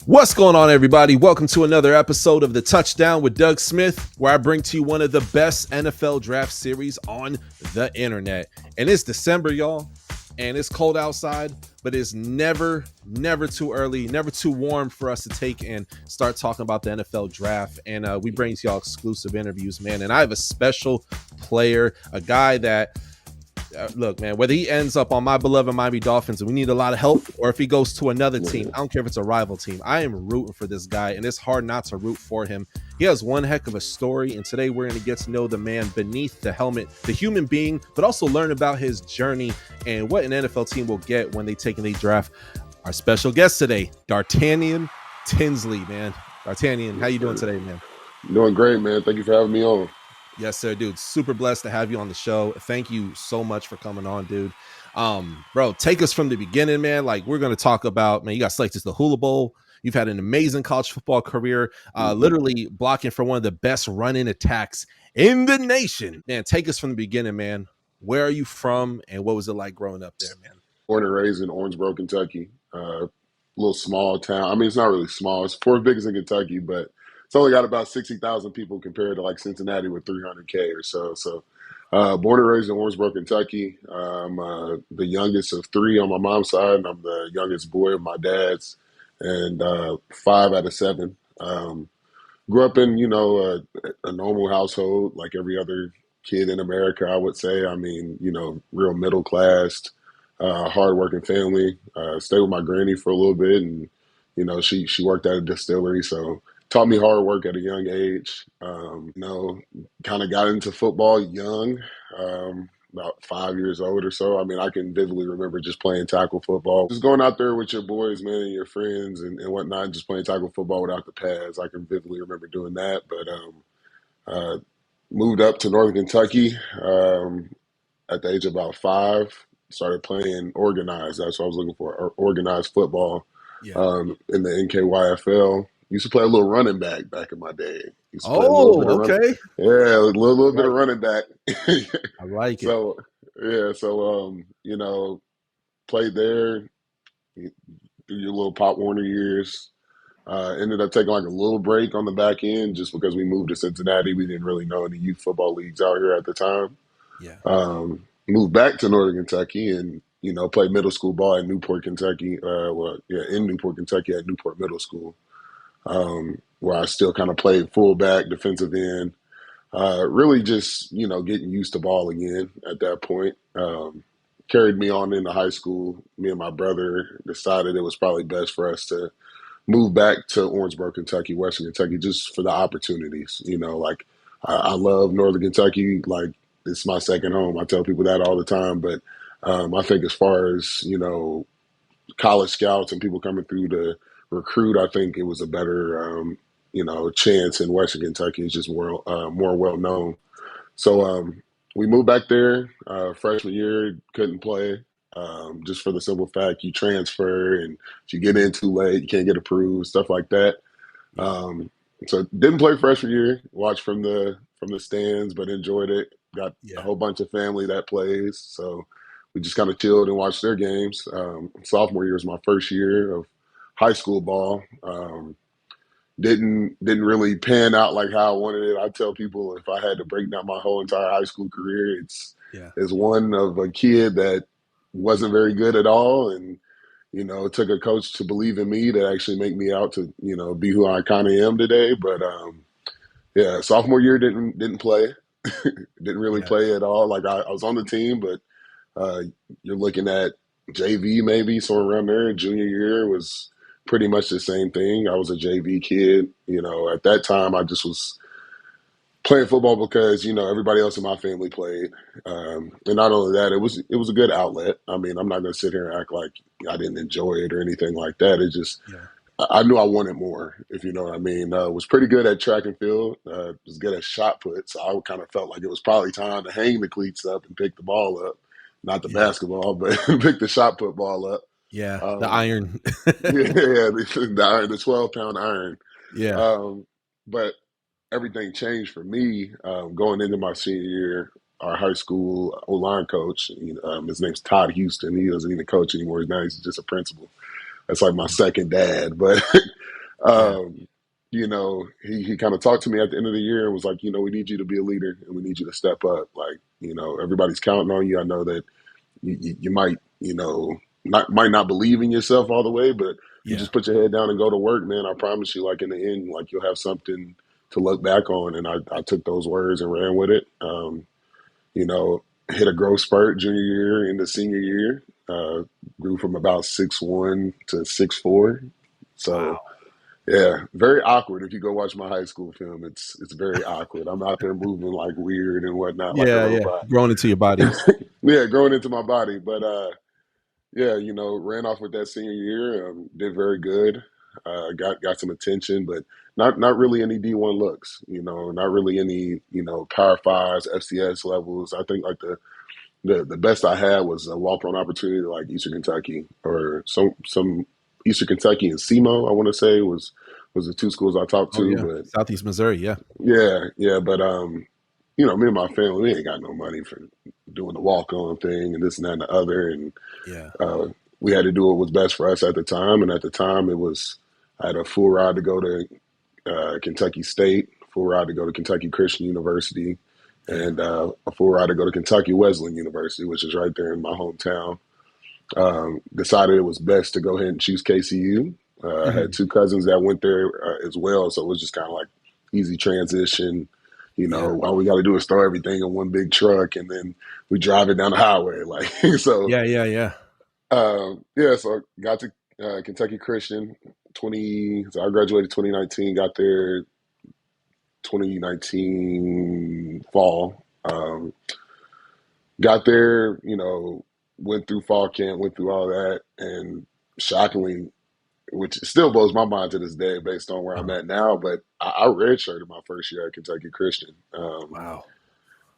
What's going on, everybody? Welcome to another episode of the Touchdown with Doug Smith, where I bring to you one of the best NFL draft series on the internet. And it's December, y'all, and it's cold outside, but it's never too early, never too warm for us to take and start talking about the NFL draft. And we bring to y'all exclusive interviews, man. And I have a special player, a guy that look, man, whether he ends up on my beloved Miami Dolphins and we need a lot of help, or if he goes to another team, I don't care if it's a rival team. I am rooting for this guy, and it's hard not to root for him. He has one heck of a story, and today we're going to get to know the man beneath the helmet, the human being, but also learn about his journey and what an NFL team will get when they take and they draft. Our special guest today, Dartanyan Tinsley, man. Dartanyan, how you doing today, man? Doing great, man. Thank you for having me on. Yes, sir, dude. Super blessed to have you on the show. Thank you so much for coming on, dude. Bro, take us from the beginning, man. Like, we're going to talk about, man, you got selected to the Hula Bowl. You've had an amazing college football career, literally blocking for one of the best running attacks in the nation. Man, take us from the beginning, man. Where are you from, and what was it like growing up there, man? Born and raised in Orangeburg, Kentucky. Little small town. I mean, it's not really small. It's fourth biggest in Kentucky, but it's only got about 60,000 people compared to like Cincinnati with 300K or so. Born and raised in Orangeburg, Kentucky. I'm the youngest of three on my mom's side, and I'm the youngest boy of my dad's, and five out of seven. Grew up in, a normal household like every other kid in America, I would say. I mean, real middle class, hardworking family. Stayed with my granny for a little bit, and she worked at a distillery, so taught me hard work at a young age. Kind of got into football young, about 5 years old or so. I mean, I can vividly remember just playing tackle football, just going out there with your boys, man, and your friends and whatnot, just playing tackle football without the pads. I can vividly remember doing that, but uh, moved up to Northern Kentucky at the age of about five. Started playing organized. That's what I was looking for, organized football Yeah. in the NKYFL. Used to play a little running back in my day. Used to play a little bit Oh, of run, okay. yeah, a little bit of Right. running back. I like it. So yeah, played there through your little Pop Warner years. Ended up taking like a little break on the back end just because we moved to Cincinnati. We didn't really know any youth football leagues out here at the time. Yeah. Moved back to Northern Kentucky and played middle school ball at Newport, Kentucky. In Newport, Kentucky at Newport Middle School, where I still kind of played fullback, defensive end. Really just getting used to ball again at that point. Carried me on into high school. Me and my brother decided it was probably best for us to move back to Orangeburg, Kentucky, Western Kentucky, just for the opportunities. Like I love Northern Kentucky. Like it's my second home. I tell people that all the time. But I think as far as college scouts and people coming through to recruit, I think it was a better chance in Western Kentucky. It's just more well known. So we moved back there freshman year, couldn't play. Just for the simple fact you transfer and if you get in too late, you can't get approved, stuff like that. Yeah. Um, so didn't play freshman year, watched from the stands, but enjoyed it. Got a Yeah. whole bunch of family that plays, so we just kind of chilled and watched their games. Sophomore year was my first year of high school ball. Didn't really pan out like how I wanted it. I tell people if I had to break down my whole entire high school career, Yeah. it's one of a kid that wasn't very good at all, and it took a coach to believe in me to actually make me out to be who I kind of am today. But yeah, sophomore year didn't play, didn't really Yeah. play at all. Like I was on the team, but you're looking at JV maybe somewhere around there. Junior year was pretty much the same thing. I was a JV kid. At that time, I just was playing football because everybody else in my family played, and not only that, it was a good outlet. I mean, I'm not going to sit here and act like I didn't enjoy it or anything like that. It just Yeah. I knew I wanted more, if you know what I mean. Was pretty good at track and field. Was good at shot put, so I kind of felt like it was probably time to hang the cleats up and pick the ball up, not the Yeah. basketball, but pick the shot put ball up. Yeah. The Um, iron. yeah, the 12-pound iron. Yeah. Um, but everything changed for me going into my senior year. Our high school O-line coach, his name's Todd Houston. He doesn't even coach anymore. Now he's just a principal. That's like my second dad. But Yeah. Um, he kind of talked to me at the end of the year and was like, we need you to be a leader and we need you to step up. Like, everybody's counting on you. I know that you might, might not believe in yourself all the way, but if you Yeah. just put your head down and go to work, man, I promise you, like in the end, like you'll have something to look back on. And I took those words and ran with it. You know, hit a growth spurt junior year into senior year. Grew from about 6'1" to 6'4". So Wow. yeah, very awkward. If you go watch my high school film, it's very awkward. I'm out there moving like weird and whatnot, like a Yeah, yeah. robot. Growing into your body. Yeah, growing into my body. But yeah, ran off with that senior year. Did very good. Got some attention, but not really any D1 looks. Not really any Power Fives, FCS levels. I think like the best I had was a walk on opportunity to like Eastern Kentucky or some Eastern Kentucky and SEMO. I want to say was the two schools I talked Oh to, yeah. but Southeast Missouri. Yeah. yeah, but me and my family, we ain't got no money for doing the walk on thing and this and that and the other, and Yeah. uh, we had to do what was best for us at the time. And at the time, I had a full ride to go to Kentucky State, full ride to go to Kentucky Christian University, Yeah. and a full ride to go to Kentucky Wesleyan University, which is right there in my hometown. Decided it was best to go ahead and choose KCU. I had Mhm. two cousins that went there as well, so it was just kind of like easy transition. Yeah. All we got to do is throw everything in one big truck, and then we drive it down the highway. Like so, Yeah. Yeah. Yeah. yeah. So I got to Kentucky Christian 20. So I graduated 2019. Got there 2019 fall. Got there, went through fall camp, went through all that, and shockingly, which still blows my mind to this day based on where I'm Uh-huh. at now, but I redshirted my first year at Kentucky Christian. Wow.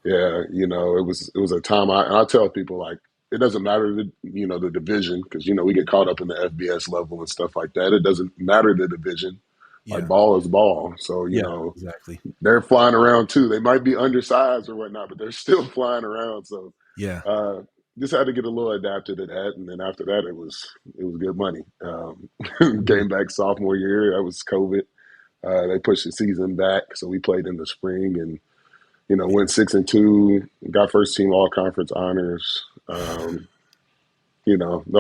Yeah, it was a time and I tell people like it doesn't matter the division because we get caught up in the FBS level and stuff like that. It doesn't matter the division. Like Yeah. ball is ball. So, Yeah. Exactly. they're flying around too. They might be undersized or whatnot, but they're still flying around. So Yeah. uh, just had to get a little adapted to that, and then after that, it was good money. Mhm. Came back sophomore year. That was COVID. They pushed the season back, so we played in the spring and Yeah. went 6-2. Got first team all conference honors. The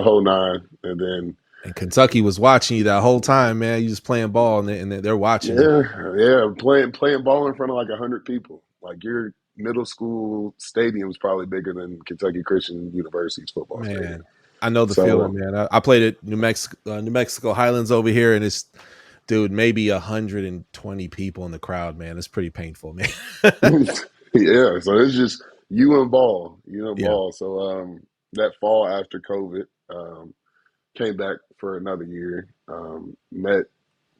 whole nine, and then And Kentucky was watching you that whole time, man. You just playing ball, and they're watching you. yeah, yeah, playing ball in front of like 100 people. Like your middle school stadium is probably bigger than Kentucky Christian University's football stadium. Man, I know the feeling, So man. I played at New Mexico Highlands over here, and it's dude, maybe 120 people in the crowd, man. It's pretty painful, man. yeah, so it's just you and Yeah. ball. So that fall after COVID, came back for another year. Met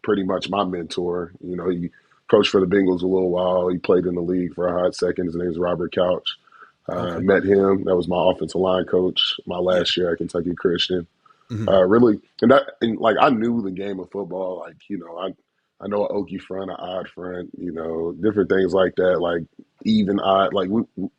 pretty much my mentor. He coached for the Bengals a little while. He played in the league for a hot second. His name is Robert Couch. Okay. Met him. That was my offensive line coach my Yeah. last year at Kentucky Christian. Mhm. Really, and like I knew the game of football. Like I know an Okie front, an odd front. Different things like that. Like even odd. Like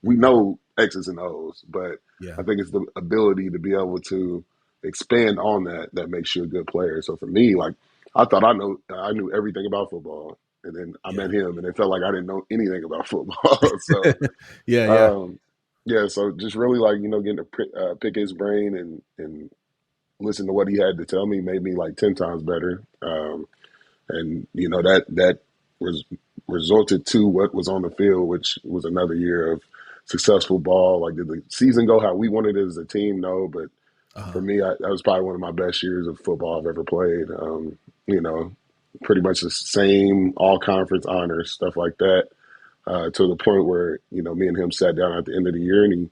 we know X's and O's, but Yeah. I think it's the ability to be able to expand on that makes you a good player. So for me, like I thought I knew everything about football, and then I Yeah. met him, and it felt like I didn't know anything about football. So Yeah. Yeah. um, yeah, so just really like getting to pick his brain and listen to what he had to tell me made me like 10 times better. And that was resulted to what was on the field, which was another year of successful ball. Like did the season go how we wanted it as a team? No, but for Uh-huh. me, that was probably one of my best years of football I've ever played. You know, pretty much the same all conference honors, stuff like that, to the point where me and him sat down at the end of the year, and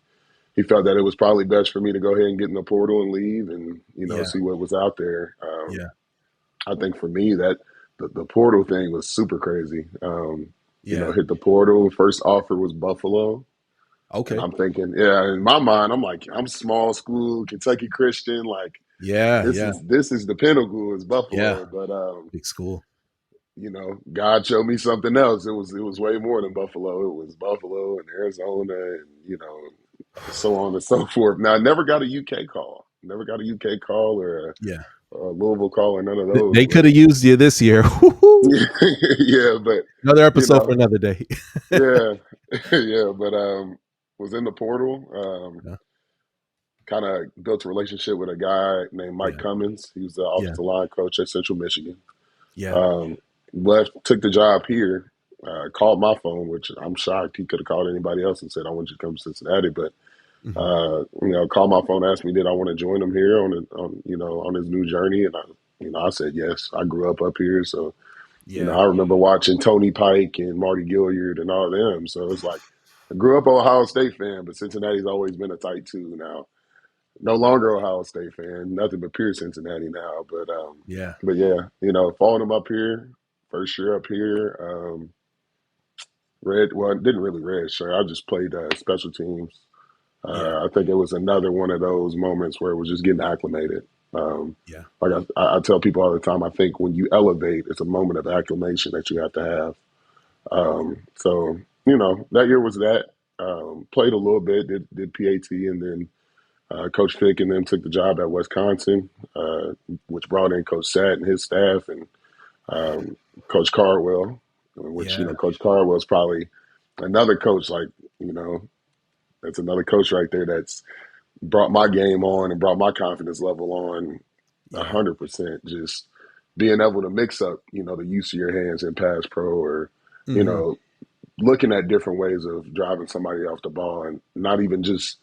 he felt that it was probably best for me to go ahead and get in the portal and leave and Yeah. see what was out there. Yeah. I think for me that the portal thing was super crazy. Yeah. Hit the portal. First offer was Buffalo, and Okay. I'm thinking, yeah. In my mind, I'm like, I'm small school, Kentucky Christian. Like Yeah. this Yeah. is this is the pinnacle is Yeah. Buffalo, but Big school. God showed me something else. It was way more than Buffalo. It was Buffalo and Arizona, and so on and so forth. Now I never got a UK call. Never got a UK call or Yeah. Louisville call or none of those. They could But have used you this year. yeah, but Another you episode for know, another day. yeah, yeah. But was in the portal. Yeah, Kind of built a relationship with a guy named Mike yeah, Cummins. He was the yeah, offensive line coach at Central Michigan. yeah. Um, Left, took the job here. Called my phone, which I'm shocked he could have called anybody else and said, "I want you to come to Cincinnati." But Hmm. called my phone, asked me, did I want to join him here on his new journey, and I said yes. I grew up here, so Yeah, I remember watching Tony Pike and Marty Gilliard and all of them. So it's like I grew up an Ohio State fan, but Cincinnati's always been a tight two now. No longer Ohio State fan, nothing but pure Cincinnati now. yeah, But yeah, following him up here, first year up here, didn't really red shirt. I just played special teams. yeah, I think it was another one of those moments where it was just getting acclimated. yeah, Like I tell people all the time, I think when you elevate, it's a moment of acclimation that you have to have. So that year was that. Played a little bit, did PAT, and then Coach Fick and them took the job at Wisconsin, which brought in Coach Sat and his staff, and Coach Cardwell, which yeah, Coach Cardwell's probably another coach like you know that's another coach right there that's brought my game on and brought my confidence level on yeah. 100%. Just being able to mix up, the use of your hands in pass pro, or you Hmm. know, looking at different ways of driving somebody off the ball, and not even just.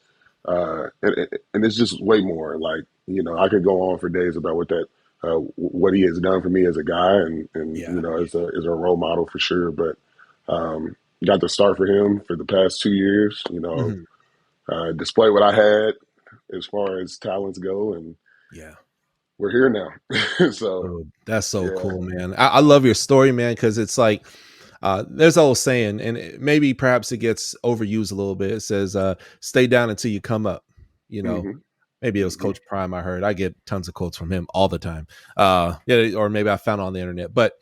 And it's just way more. Like I could go on for days about what he has done for me as a guy, and Yeah. as a role model for sure. But got to start for him for the past 2 years. Hmm. Display what I had as far as talents go, and Yeah. we're here now. So Oh, that's so yeah, cool, man. I love your story, man, because it's like there's an old saying, and maybe perhaps it gets overused a little bit. It says, stay down until you come up. You know, hmm maybe it was hmm Coach Prime I heard. I get tons of quotes from him all the time. Yeah, or maybe I found it on the internet. But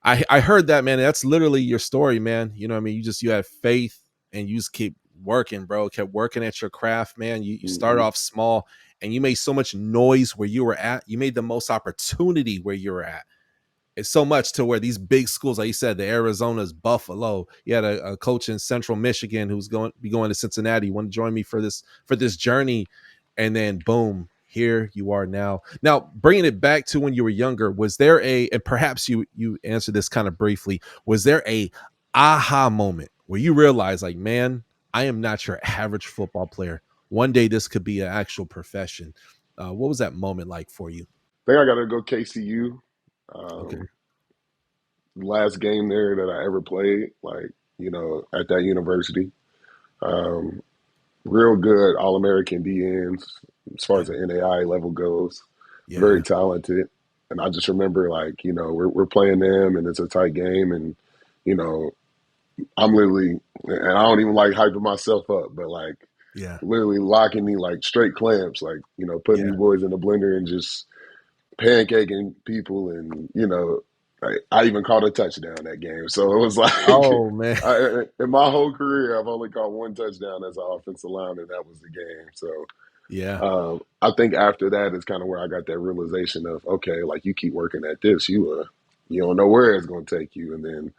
I heard that, man. That's literally your story, man. You know what I mean? You had faith and you just keep working, bro. Kept working at your craft, man. You started hmm off small and you made so much noise where you were at. You made the most opportunity where you were at. It's so much to where these big schools, like you said, the Arizona's, Buffalo. You had a coach in Central Michigan who's going to Cincinnati. Want to join me for this journey, and then boom, here you are now. Now, bringing it back to when you were younger, was there and perhaps you answered this kind of briefly, was there a aha moment where you realized, like, man, I am not your average football player. One day this could be an actual profession. What was that moment like for you? think I got to go KCU. Okay. Um, Last game there that I ever played, like at that university. Um, Real good All American DNs as far Yeah. as the NAI level goes. Very Yeah. talented, and I just remember like we're playing them, and it's a tight game, and you know I'm literally, and I don't even like hyping myself up, but like Yeah. literally locking me like straight clamps, like putting Yeah. these boys in the blender and just pancaking people, and I even caught a touchdown that game. So it was like Oh man. in my whole career, I've only caught one touchdown as an offensive lineman, and that was the game. So Yeah. I think after that is kind of where I got that realization of, okay, like you keep working at this, you don't know where it's going to take you, and then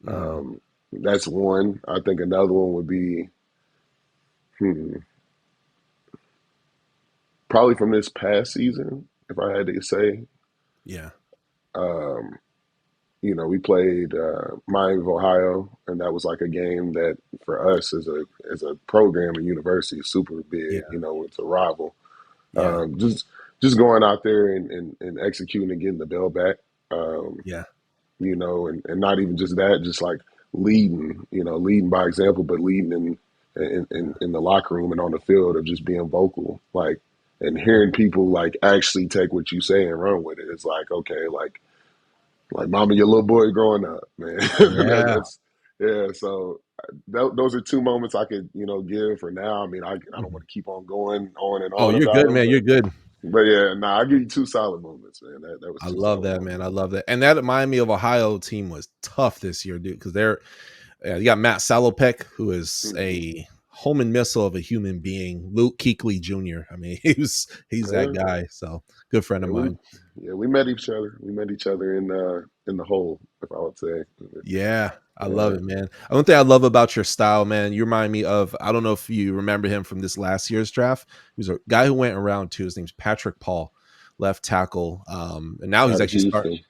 Mhm. um, that's one. I think another one would be hmm, probably from this past season, if I had to say. Yeah. Um, we played Miami of Ohio, and that was like a game that for us as a program and university is super big. Yeah. It's a rival. Yeah. Just going out there and executing and getting the bell back. Um, Yeah. and not even just that, just like leading by example, but leading in the locker room and on the field, of just being vocal, like, and hearing people like actually take what you say and run with it. It's like, okay, like mama, your little boy growing up, man. Yeah. That's yeah. So those are two moments I could give for now. I mean, I don't Mhm. want to keep on going on and Oh, on you're about good, them, man. You're good. but yeah, nah, I give you two solid moments, man. That was I two love solid that, man. moments. I love that. And that Miami of Ohio team was tough this year, dude, because you got Matt Salopek, who is Mm-hmm. a homing missile of a human being. Luke Kuechly Jr. I mean, he's that Yeah, guy. So good friend of yeah, we mine. Yeah, we met each other. We met each other in the hole, if I would say. Yeah, I love Yeah, it, man. One thing I love about your style, man, you remind me of, I don't know if you remember him from this last year's draft. He was a guy who went around too. His name's Patrick Paul, left tackle. And now he's out of actually starting Houston.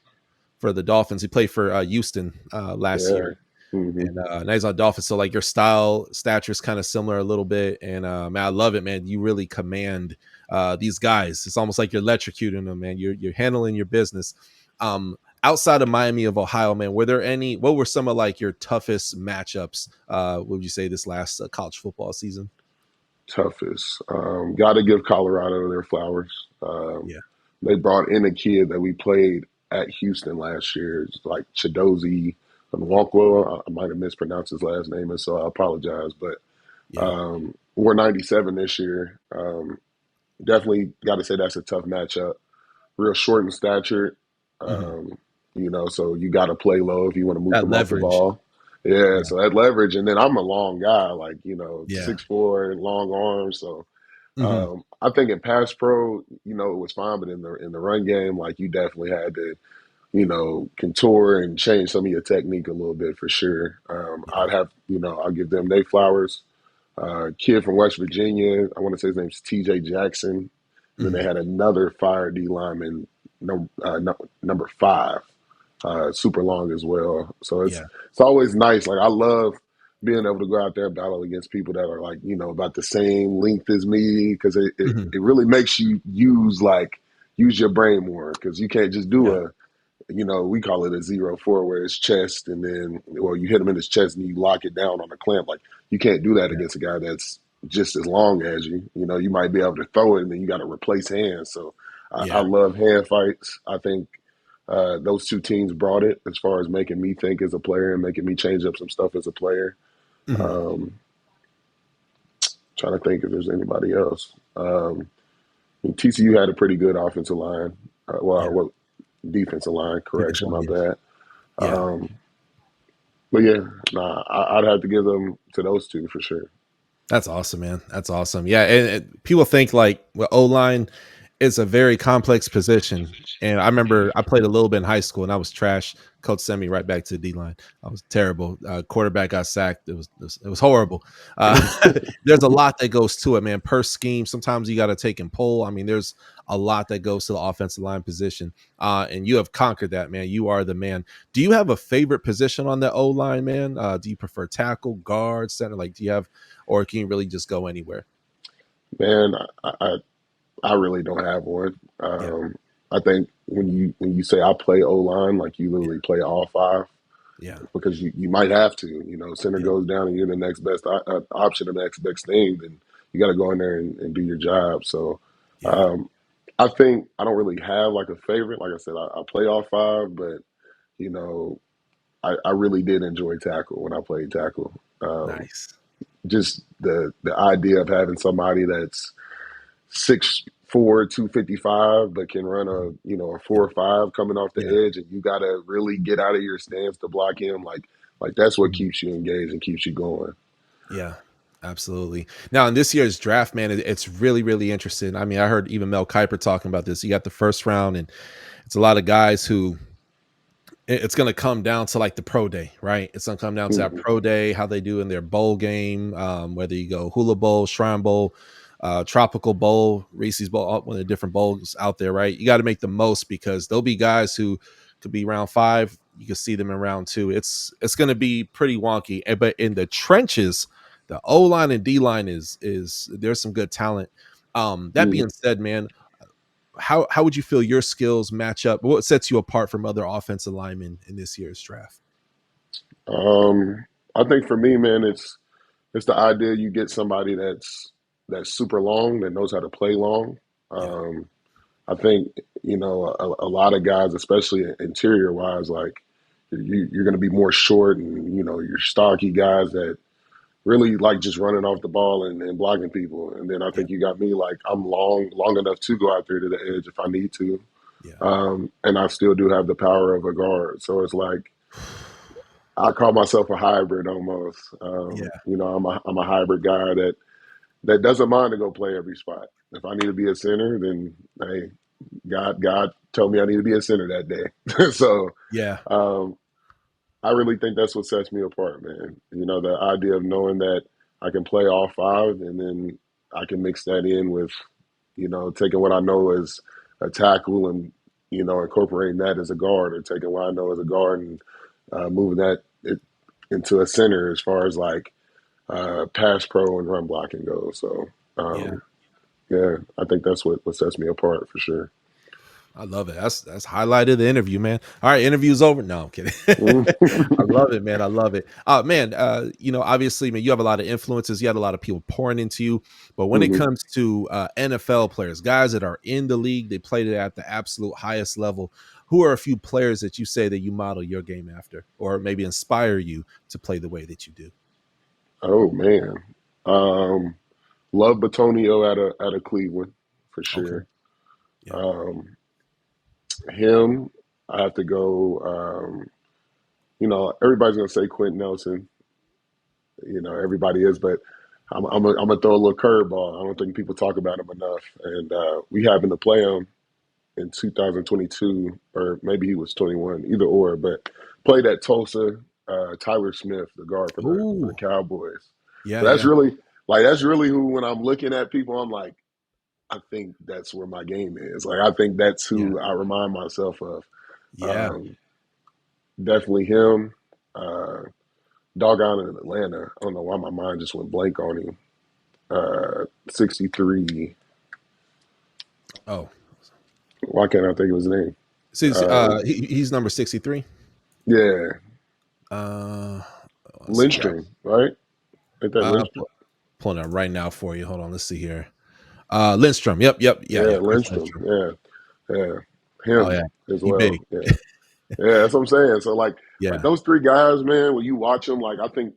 for the Dolphins. He played for Houston last Yeah. year. Hmm. And now he's on Dolphins. So like your style, stature is kind of similar a little bit. And man, I love it, man. You really command these guys. It's almost like you're electrocuting them, man. You're handling your business. Outside of Miami of Ohio, man, what were some of like your toughest matchups? What would you say this last college football season? Toughest. Got to give Colorado their flowers. Yeah, They brought in a kid that we played at Houston last year. It's like Chidozie Nwankwo. I might have mispronounced his last name, and so I apologize. But yeah, we're 97 this year. Definitely got to say that's a tough matchup. Real short in stature. hmm Um, so you got to play low if you want to move that them off the leverage. ball. Yeah, Yeah, so that leverage, and then I'm a long guy, like yeah, 6'4", long arms. So hmm I think in pass pro, it was fine, but in the run game, like you definitely had to, contour and change some of your technique a little bit for sure. yeah, I'll give them their flowers. Kid from West Virginia, I want to say his name's T.J. Jackson. And then they hmm had another fire D lineman, number 5, super long as well. So it's yeah, it's always nice. Like I love being able to go out there and battle against people that are like about the same length as me because hmm it really makes you use your brain more because you can't just do yeah, we call it a 0-4 where it's chest and then you hit him in his chest and you lock it down on a clamp. Like you can't do that yeah, against a guy that's just as long as you. You might be able to throw it and then you got to replace hands. So I yeah, love hand fights. I think those two teams brought it as far as making me think as a player and making me change up some stuff as a player. hmm Um, Trying to think if there's anybody else. I mean, TCU had a pretty good offensive line. yeah. Defensive line, Defensive correction, line, my yes. bad. Yeah. Um, but yeah, nah, I'd have to give them to those two for sure. That's awesome, man. That's awesome. Yeah, and people think like well, O line is a very complex position. And I remember I played a little bit in high school, and I was trash. Coach sent me right back to the D line. I was terrible. Quarterback got sacked. It was horrible. Uh, there's a lot that goes to it, man. Per scheme, sometimes you got to take and pull. I mean, there's a lot that goes to the offensive line position, and you have conquered that, man. You are the man. Do you have a favorite position on the O line, man? Do you prefer tackle, guard, center? Like, do you have or can you really just go anywhere? Man, I really don't have one. Yeah, I think when you say I play O line, like you yeah, literally play all 5 yeah, because you might have to. Center yeah, goes down and you're the next best option, the next best thing. Then you got to go in there and do your job. So yeah. um, I think I don't really have like a favorite. Like I said, I play all 5, but you know I really did enjoy tackle when I played tackle. Nice. Just the idea of having somebody that's 6'4", 255, but can run a Mhm. a Yeah, 4 or 5 coming off the yeah, edge, and you got to really get out of your stance to block him. Like that's what mhm. keeps you engaged and keeps you going. Yeah. Absolutely. Now, in this year's draft, man, it's really, really interesting. I mean, I heard even Mel Kiper talking about this. You got the first round, and it's a lot of guys who it's going to come down to like the pro day, right? It's going to come down to that Hmm. pro day, how they do in their bowl game, whether you go Hula Bowl, Shrine Bowl, Tropical Bowl, Reese's Bowl, one of the different bowls out there, right? You got to make the most because there'll be guys who could be round 5. You can see them in round 2. It's going to be pretty wonky, but in the trenches, the O line and D line is there's some good talent. That Hmm. being said, man, how would you feel your skills match up? What sets you apart from other offensive linemen in this year's draft? I think for me, man, it's the idea you get somebody that's super long that knows how to play long. Yeah, Um, I think a lot of guys, especially interior wise, like you're going to be more short, and you're stocky guys that really like just running off the ball and blocking people. And then I yeah, think you got me like I'm long enough to go out there to the edge if I need to, yeah, and I still do have the power of a guard. So it's like I call myself a hybrid almost. yeah, I'm a hybrid guy that doesn't mind to go play every spot. If I need to be a center, then hey. God told me I need to be a center that day. So Yeah. um, I really think that's what sets me apart, man. You know, the idea of knowing that I can play all five, and then I can mix that in with, you know, taking what I know as a tackle and, you know, incorporating that as a guard, or taking what I know as a guard and moving that into a center as far as like pass pro and run blocking goes. So, Yeah. yeah, I think that's what sets me apart for sure. I love it. That's highlighted the interview, man. All right, interview's over. No, I'm kidding. I love it, man. I love it. Man, obviously, man, you have a lot of influences. You had a lot of people pouring into you. But when it Hmm. comes to NFL players, guys that are in the league, they played it at the absolute highest level. Who are a few players that you say that you model your game after, or maybe inspire you to play the way that you do? Oh man, um, love Batonio out of Cleveland for Okay. sure. Yeah. Um, him, I have to go. You know, everybody's gonna say Quentin Nelson. You know, everybody is, but I'm gonna throw a little curveball. I don't think people talk about him enough, and we happened to play him in 2022, or maybe he was 21, either or. But played at Tulsa. Tyler Smith, the guard for the Oh, Cowboys. yeah, So that's yeah, really that's really who, when I'm looking at people, I'm like, I think that's where my game is. Like, I think that's yeah, who I remind myself of. yeah. Um, Definitely him. Uh, Doggone in Atlanta. I don't know why my mind just went blank on him. 63. Oh, Why can't I think of his name? see, Uh, he's number 63. yeah, Uh, let's see here. Lindstrom, right? Ain't that Uh, Lindstrom? Pulling it up right now for you. Hold on. Let's see here. Lindstrom. Yep. Yeah. Yeah, Chris Lindstrom. Lindstrom. Yeah, yeah, Oh yeah, him as he well. big. Yeah, yeah, that's what I'm saying. So like Yeah. those three guys, man. When you watch them, like I think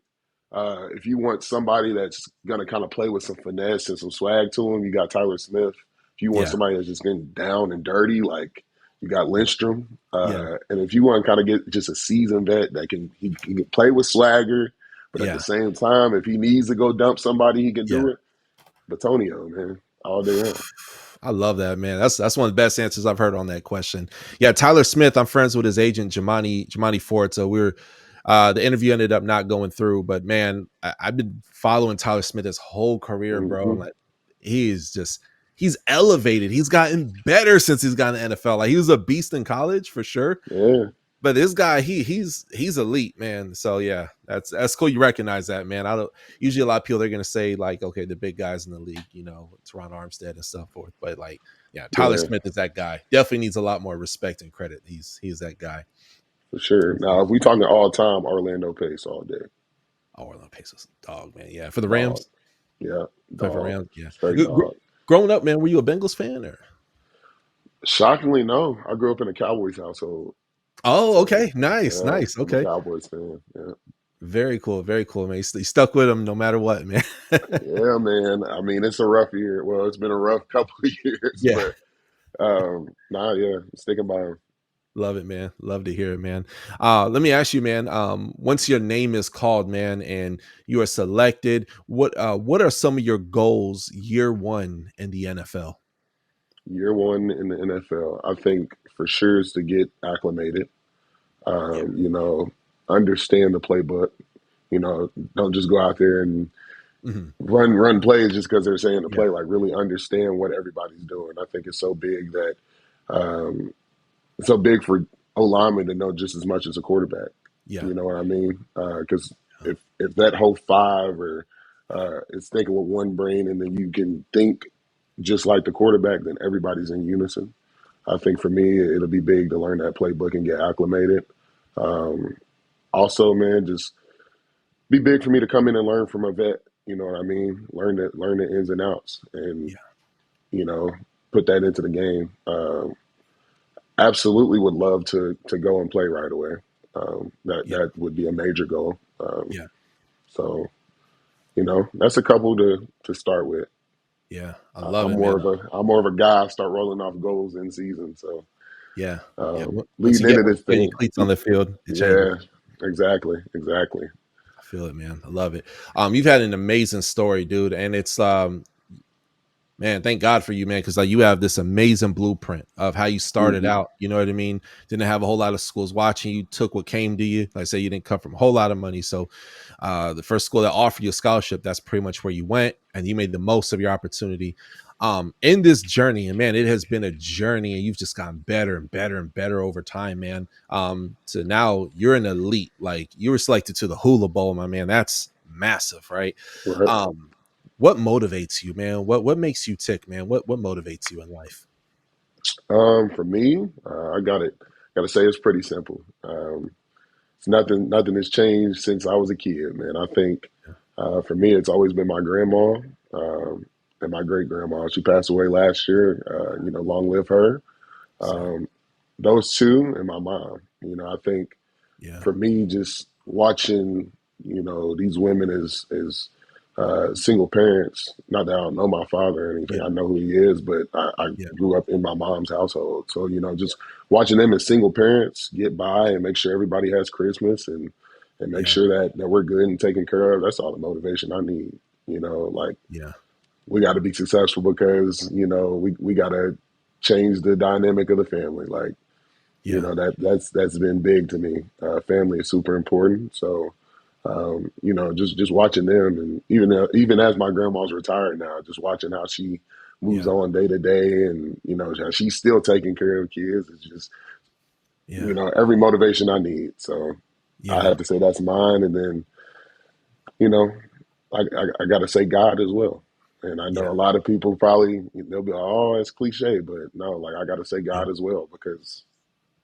if you want somebody that's gonna kind of play with some finesse and some swag to him, you got Tyler Smith. If you want Yeah. somebody that's just getting down and dirty, like you got Lindstrom. Yeah. And if you want to kind of get just a seasoned vet that he can play with swagger, but at the Yeah. same time, if he needs to go dump somebody, he can Yeah. do it. Batonio, man, all day long. I love that, man. That's one of the best answers I've heard on that question. Yeah, Tyler Smith. I'm friends with his agent Jamani Ford. So the interview ended up not going through. But man, I've been following Tyler Smith his whole career, bro. Hmm. Like he's elevated. He's gotten better since he's gotten in the NFL. Like he was a beast in college for sure. Yeah, But this guy, he's elite, man. So yeah, that's cool. You recognize that, man. I don't usually a lot of people they're gonna say like, okay, the big guys in the league, Teron Armstead and so forth. But like, yeah, Tyler yeah, Smith is that guy. Definitely needs a lot more respect and credit. He's that guy. for sure. Now, if we talking all time, Orlando Pace all day. Oh, Orlando Pace dog, man. Yeah, for the Dog. Rams. Yeah, Play for dog. Rams. Yeah. Straight dog. Growing up, man, were you a Bengals fan or? Shockingly, no. I grew up in a Cowboys household. Oh, So, okay. Nice, yeah, nice. I'm a Okay. Cowboys fan. Yeah. Very cool. Very cool, man. You stuck with him no matter what, man. Yeah, man. I mean, it's a rough year. Well, it's been a rough couple of years, Yeah. but nah, yeah, sticking by him. Love it, man. Love to hear it, man. Let me ask you, man. Once your name is called, man, and you are selected, what are some of your goals year one in the NFL? Year one in the NFL, I think for sure is to get acclimated. Yeah, You know, understand the playbook. You know, don't just go out there and hmm run plays just because they're saying to yeah, play. Like, really understand what everybody's doing. I think it's so big that um, it's so big for O lineman to know just as much as a quarterback. yeah, You know what I mean? Because if that whole five or is thinking with one brain, and then you can think just like the quarterback, then everybody's in unison. I think for me, it'll be big to learn that playbook and get acclimated. Um, Also, man, just be big for me to come in and learn from a vet. You know what I mean? Learn the ins and outs, and yeah, you know, put that into the game. Absolutely would love to go and play right away. yeah, That would be a major goal. yeah, So you know, that's a couple to start with. yeah. I I, love I'm it, man. more of a I'm more of a guy. I start rolling off goals in season. So Yeah, yeah. Once you leading into this get your thing, cleats on the field, it changes. yeah, exactly. I feel it, man. I love it. You've had an amazing story, dude, and it's Man, thank God for you, man, because like you have this amazing blueprint of how you started Hmm. out. You know what I mean? Didn't have a whole lot of schools watching you. Took what came to you. Like I say, you didn't come from a whole lot of money, so the first school that offered you a scholarship, that's pretty much where you went, and you made the most of your opportunity. In this journey, and man, it has been a journey, and you've just gotten better and better and better over time, man. So now you're an elite. Like you were selected to the Hula Bowl, my man. That's massive, right? Right. Um, what motivates you, man? What makes you tick, man? What motivates you in life? For me, I got to say it's pretty simple. It's nothing has changed since I was a kid, man. I think Yeah, for me, it's always been my grandma and my great grandma. She passed away last year. Long live her. sorry. Um, those two and my mom. I think Yeah, for me, just watching, these women as single parents. Not that I don't know my father or anything. yeah, I know who he is, but I yeah, grew up in my mom's household. So, yeah, just watching them as single parents get by and make sure everybody has Christmas and make yeah, sure that we're good and taken care of. That's all the motivation I need. Like yeah, we got to be successful because, we got to change the dynamic of the family. Like, yeah, that's been big to me. Family is super important. So, just watching them, and even as my grandma's retired now, just watching how she moves yeah, on day to day, and how she's still taking care of kids. It's just yeah, every motivation I need. So I yeah, have to say that's mine, and then you know I got to say God as well. And I know yeah, a lot of people probably they'll be like, oh, it's cliche, but no, like I got to say yeah, God as well because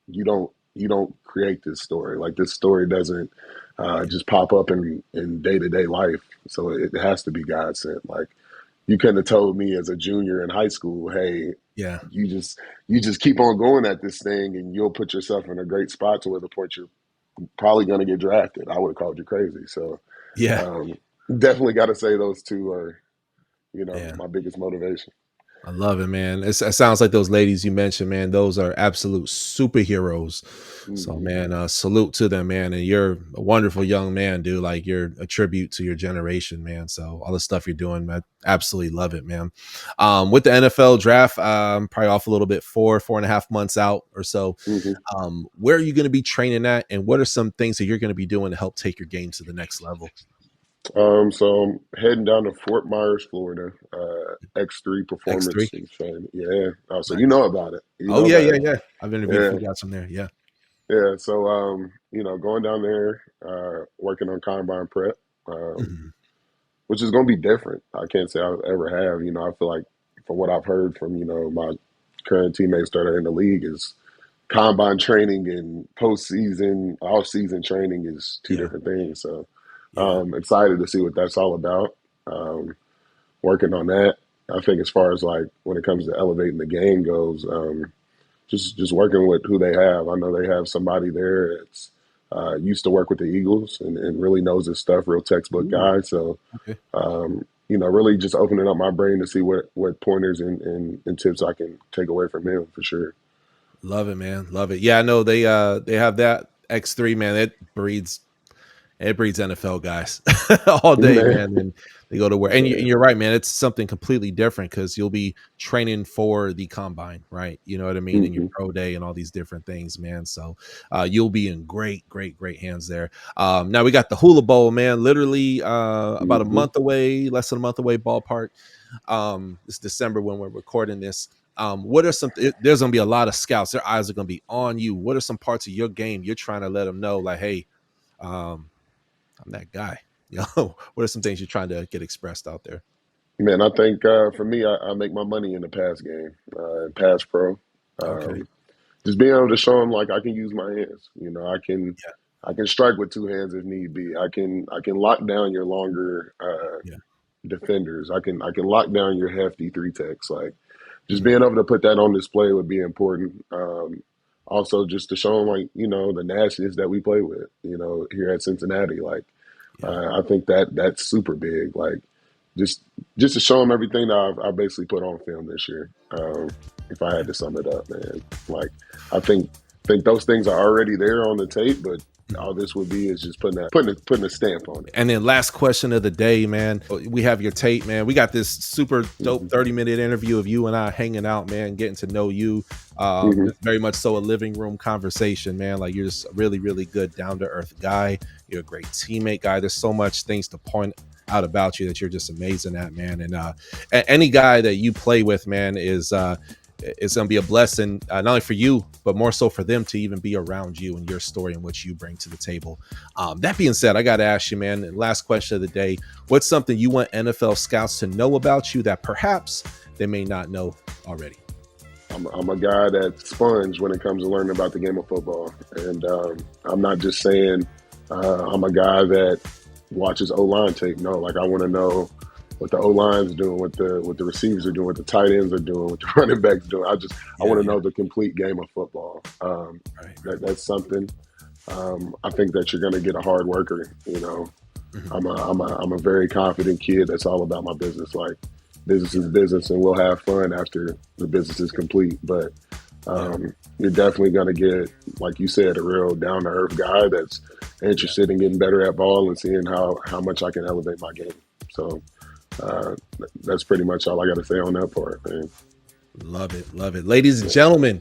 you don't create this story. Like this story doesn't yeah, just pop up in day-to-day life. So it has to be God sent. Like you couldn't have told me as a junior in high school, hey, yeah, you just keep on going at this thing and you'll put yourself in a great spot to where the point you're probably going to get drafted. I would have called you crazy. So yeah, um, definitely got to say those two are yeah. my biggest motivation. I love it, man. It sounds like those ladies you mentioned, man. Those are absolute superheroes. So, Hmm. man, salute to them, man. And you're a wonderful young man, dude. Like you're a tribute to your generation, man. So all the stuff you're doing, man, absolutely love it, man. With the NFL draft, probably off a little bit, 4.5 months out or so. Hmm. Where are you going to be training at, and what are some things that you're going to be doing to help take your game to the next level? So I'm heading down to Fort Myers, Florida. X3 X3, Performance and Training. Yeah. Oh, so you nice. know about it. You Oh know yeah, about yeah, it. yeah. I've interviewed a Yeah. few guys from there. Yeah, Yeah. So going down there, working on combine prep, um, mhm. which is gonna be different. I can't say I've ever have. I feel like from what I've heard from, my current teammates that are in the league is combine training and postseason, off season training is two Yeah, different things. So yeah. excited to see what that's all about. Working on that. I think as far as like when it comes to elevating the game goes, just working with who they have. I know they have somebody there that's used to work with the Eagles and really knows his stuff, real textbook Ooh, guy. So okay. really just opening up my brain to see what pointers and tips I can take away from him for sure. Love it, man. Love it. Yeah, I know they have that X3, man. It breeds NFL guys all day, Man. man. And they go to work. And, Yeah. you're right, man. It's something completely different because you'll be training for the combine, right? You know what I mean? In your Hmm. pro day and all these different things, man. So you'll be in great, great, great hands there. Now we got the Hula Bowl, man. Literally about a Hmm. month away, less than a month away, ballpark. It's December when we're recording this. What are there's gonna be a lot of scouts, their eyes are gonna be on you. What are some parts of your game you're trying to let them know, like, hey, um, I'm that guy. What are some things you're trying to get expressed out there? Man, I think for me, I make my money in the pass game, and pass pro. Okay. Um, just being able to show them like I can use my hands. Yeah. I can strike with two hands if need be. I can lock down your longer Yeah. defenders. I can lock down your hefty three techs. Like just Mhm. being able to put that on display would be important. Also, just to show them like the nastiness that we play with. Here at Cincinnati, like Yeah. I think that's super big. Like just just to show them everything that I basically put on film this year. If I had Yeah. to sum it up, man, like I think think those things are already there on the tape, but all this would be is just putting a stamp on it. And then last question of the day, man. We have your tape, man. We got this super dope 30-minute interview of you and I hanging out, man, getting to know you. Very much so a living room conversation, man. Like, you're just a really, really good, down-to-earth guy. You're a great teammate guy. There's so much things to point out about you that you're just amazing at, man. And any guy that you play with, man, is it's going to be a blessing, not only for you, but more so for them to even be around you and your story and what you bring to the table. That being said, I got to ask you, man, and last question of the day, what's something you want NFL scouts to know about you that perhaps they may not know already? I'm a guy that's sponge when it comes to learning about the game of football. And I'm not just saying I'm a guy that watches O-line tape. No, like, I want to know what the O-line's doing, what the receivers are doing, what the tight ends are doing, what the running backs doing. I want to know the complete game of football. That's something. I think that you're going to get a hard worker. You know, I'm a very confident kid that's all about my business. Like, business is business, and we'll have fun after the business is complete. But you're definitely going to get, like you said, a real down-to-earth guy that's interested in getting better at ball and seeing how much I can elevate my game. So that's pretty much all I got to say on that part, man. Love it. Love it. Ladies and gentlemen,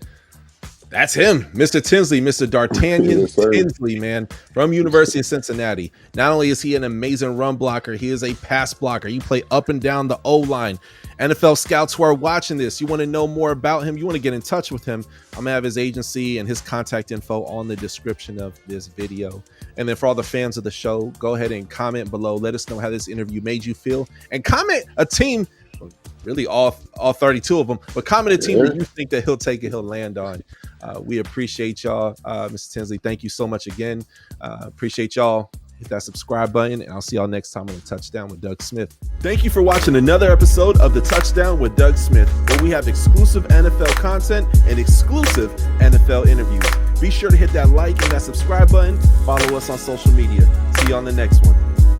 that's him, Mr. Tinsley, Mr. Dartanyan Tinsley, man, from University of Cincinnati. Not only is he an amazing run blocker, he is a pass blocker. You play up and down the O-line. NFL scouts who are watching this, you want to know more about him, you want to get in touch with him, I'm going to have his agency and his contact info on the description of this video. And then for all the fans of the show, go ahead and comment below. Let us know how this interview made you feel. And comment a team, really all 32 of them, but comment a team that you think that he'll take and he'll land on. We appreciate y'all. Mr. Tinsley, thank you so much again. Appreciate y'all. Hit that subscribe button, and I'll see y'all next time on the Touchdown with Doug Smith. Thank you for watching another episode of the Touchdown with Doug Smith, where we have exclusive NFL content and exclusive NFL interviews. Be sure to hit that like and that subscribe button. Follow us on social media. See you on the next one.